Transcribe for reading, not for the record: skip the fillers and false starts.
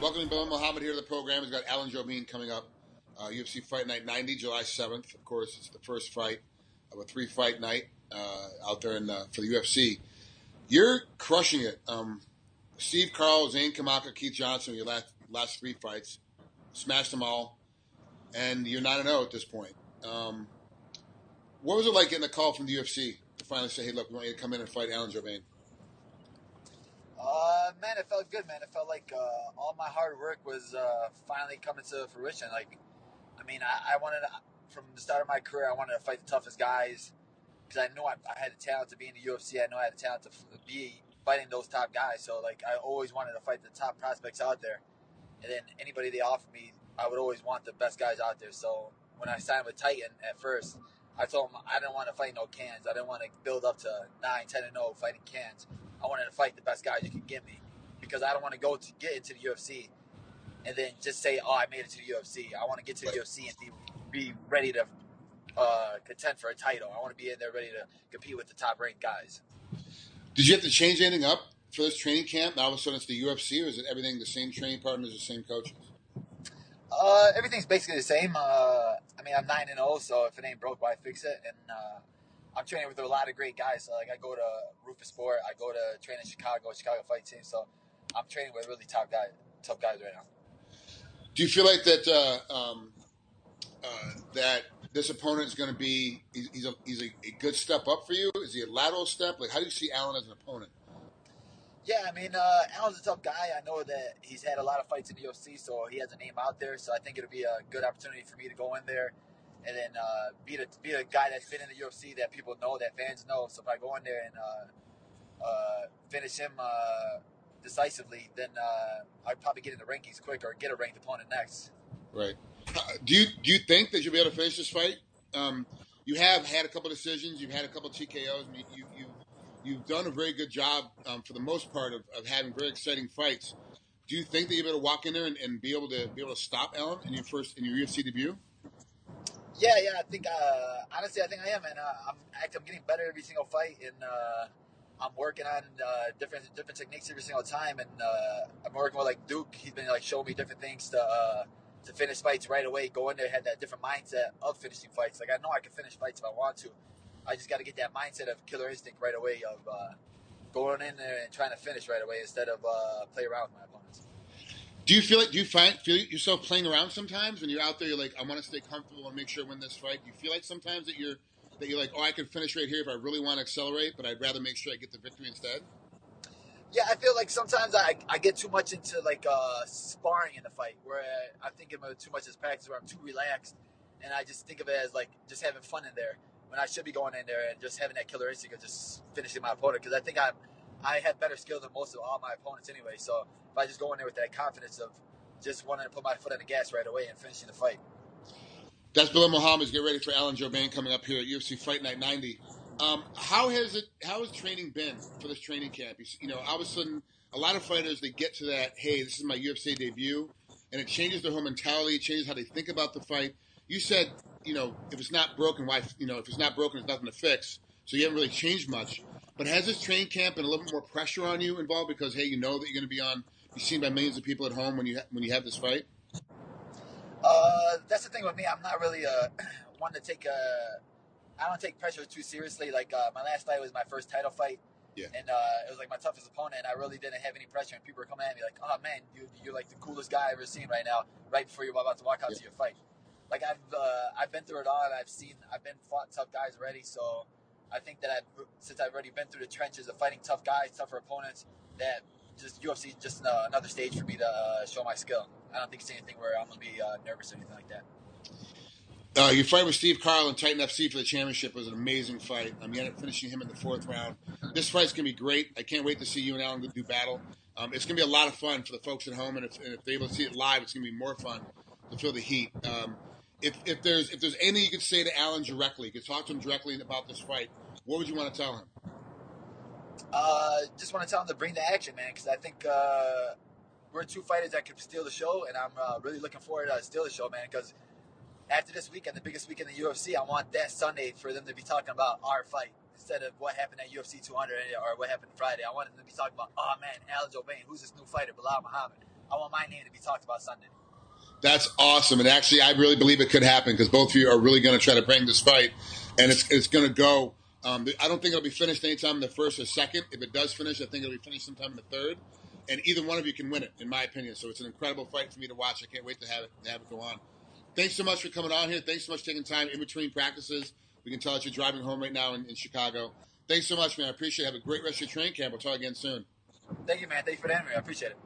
Welcome to Belal Muhammad here to the program. We've got Alan Jouban coming up. UFC Fight Night 90, July 7th. Of course, it's the first fight of a 3-fight night out there for the UFC. You're crushing it. Steve Carl, Zane Kamaka, Keith Johnson, your last 3 fights. Smashed them all. And you're 9-0 at this point. What was it like getting a call from the UFC to finally say, hey, look, we want you to come in and fight Alan Jouban? Man, it felt good, man. It felt like all my hard work was finally coming to fruition. Like, I mean, I wanted to, from the start of my career, I wanted to fight the toughest guys because I knew I had the talent to be in the UFC. I know I had the talent to be fighting those top guys. So, like, I always wanted to fight the top prospects out there. And then anybody they offered me, I would always want the best guys out there. So when I signed with Titan at first, I told them I didn't want to fight no cans. I didn't want to build up to 9-10-0 fighting cans. I wanted to fight the best guys you could give me because I don't want to go to get into the UFC and then just say, oh, I made it to the UFC. I want to get to the UFC and be ready to contend for a title. I want to be in there ready to compete with the top-ranked guys. Did you have to change anything up for this training camp? Now all of a sudden it's the UFC, or is it everything the same training partners, the same coaches? Everything's basically the same. I mean, I'm 9-0, so if it ain't broke, why fix it? And I'm training with a lot of great guys. So, like, I go to Rufus Sport, I go to train in Chicago Fight Team. So I'm training with really tough guys right now. Do you feel like that that this opponent is going to be he's a good step up for you? Is he a lateral step? Like, how do you see Alan as an opponent? Yeah, I mean, Alan's a tough guy. I know that he's had a lot of fights in the UFC, so he has a name out there. So I think it'll be a good opportunity for me to go in there and then be the guy that's been in the UFC that people know, that fans know. So if I go in there and finish him decisively, then I'd probably get in the rankings quick or get a ranked opponent next. Right. Do you think that you'll be able to finish this fight? You have had a couple decisions. You've had a couple TKOs. And you've done a very good job for the most part of having very exciting fights. Do you think that you'll be able to walk in there and be able to stop Alan in your UFC debut? Yeah. I think honestly, I think I am, and I'm getting better every single fight, and I'm working on different techniques every single time, and I'm working with like Duke. He's been like showing me different things to finish fights right away. Go in there, have that different mindset of finishing fights. Like, I know I can finish fights if I want to. I just got to get that mindset of killer instinct right away of going in there and trying to finish right away instead of play around with my opponents. Do you feel yourself playing around sometimes when you're out there? You're like, I want to stay comfortable and make sure I win this fight. Do you feel like sometimes that you're like, oh, I can finish right here if I really want to accelerate, but I'd rather make sure I get the victory instead? Yeah, I feel like sometimes I get too much into like sparring in the fight, where I'm thinking about too much as practice, where I'm too relaxed, and I just think of it as like just having fun in there, when I should be going in there and just having that killer instinct of just finishing my opponent, because I think I have better skill than most of all my opponents anyway. So if I just go in there with that confidence of just wanting to put my foot on the gas right away and finishing the fight. That's Belal Muhammad. Get ready for Alan Jouban coming up here at UFC Fight Night 90. How has training been for this training camp? All of a sudden, a lot of fighters, they get to that, hey, this is my UFC debut, and it changes their whole mentality, it changes how they think about the fight. You said, if it's not broken, why? If it's not broken, there's nothing to fix. So you haven't really changed much. But has this training camp been a little bit more pressure on you involved because, hey, you know that you're going to be seen by millions of people at home when you have this fight? That's the thing with me. I'm not really one to take I don't take pressure too seriously. Like, my last fight was my first title fight. Yeah. And it was like my toughest opponent, and I really didn't have any pressure. And people were coming at me like, oh, man, you're like the coolest guy I've ever seen right now, right before you're about to walk out to your fight. Like, I've been through it all, and I've been fought tough guys already. So I think that since I've already been through the trenches of fighting tough guys, tougher opponents, that just UFC is just another stage for me to show my skill. I don't think it's anything where I'm going to be nervous or anything like that. Your fight with Steve Carl in Titan FC for the championship was an amazing fight. You ended up finishing him in the 4th round. This fight's going to be great. I can't wait to see you and Alan do battle. It's going to be a lot of fun for the folks at home, and if they're able to see it live, it's going to be more fun to feel the heat. If there's anything you could say to Alan directly, you could talk to him directly about this fight, what would you want to tell him? Just want to tell him to bring the action, man, because I think we're 2 fighters that could steal the show, and I'm really looking forward to steal the show, man, because after this weekend, the biggest weekend in the UFC, I want that Sunday for them to be talking about our fight instead of what happened at UFC 200 or what happened Friday. I want them to be talking about, oh, man, Alan Jouban, who's this new fighter, Belal Muhammad. I want my name to be talked about Sunday. That's awesome. And actually, I really believe it could happen because both of you are really going to try to bring this fight. And it's going to go. I don't think it'll be finished anytime in the first or second. If it does finish, I think it'll be finished sometime in the third. And either one of you can win it, in my opinion. So it's an incredible fight for me to watch. I can't wait to have it go on. Thanks so much for coming on here. Thanks so much for taking time in between practices. We can tell that you're driving home right now in Chicago. Thanks so much, man. I appreciate it. Have a great rest of your training camp. We'll talk again soon. Thank you, man. Thank you for the interview. I appreciate it.